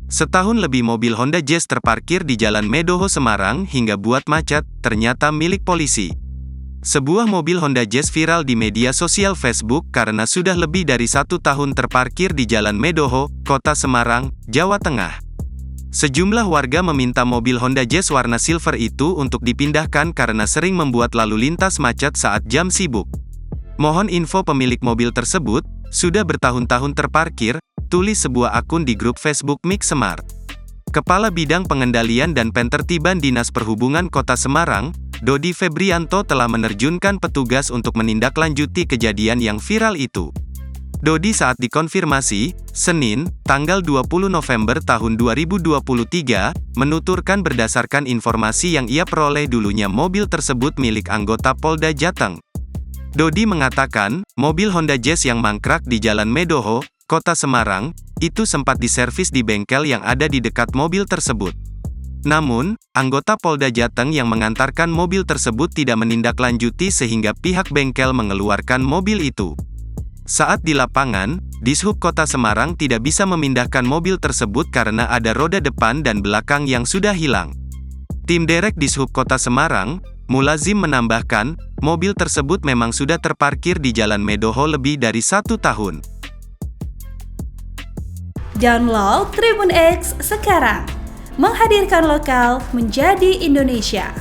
Setahun lebih mobil Honda Jazz terparkir di Jalan Medoho Semarang hingga buat macet, ternyata milik polisi. Sebuah mobil Honda Jazz viral di media sosial Facebook karena sudah lebih dari 1 tahun terparkir di Jalan Medoho, Kota Semarang, Jawa Tengah. Sejumlah warga meminta mobil Honda Jazz warna silver itu untuk dipindahkan karena sering membuat lalu lintas macet saat jam sibuk. Mohon info pemilik mobil tersebut, sudah bertahun-tahun terparkir, tulis sebuah akun di grup Facebook Mix Semar. Kepala Bidang Pengendalian dan Penertiban Dinas Perhubungan Kota Semarang, Dodi Febrianto telah menerjunkan petugas untuk menindaklanjuti kejadian yang viral itu. Dodi saat dikonfirmasi, Senin, tanggal 20 November tahun 2023, menuturkan berdasarkan informasi yang ia peroleh dulunya mobil tersebut milik anggota Polda Jateng. Dodi mengatakan, mobil Honda Jazz yang mangkrak di Jalan Medoho, Kota Semarang, itu sempat diservis di bengkel yang ada di dekat mobil tersebut. Namun, anggota Polda Jateng yang mengantarkan mobil tersebut tidak menindaklanjuti sehingga pihak bengkel mengeluarkan mobil itu. Saat di lapangan, Dishub Kota Semarang tidak bisa memindahkan mobil tersebut karena ada roda depan dan belakang yang sudah hilang. Tim Derek Dishub Kota Semarang, Mulazim menambahkan, mobil tersebut memang sudah terparkir di Jalan Medoho lebih dari 1 tahun. Download Tribun X sekarang, menghadirkan lokal menjadi Indonesia.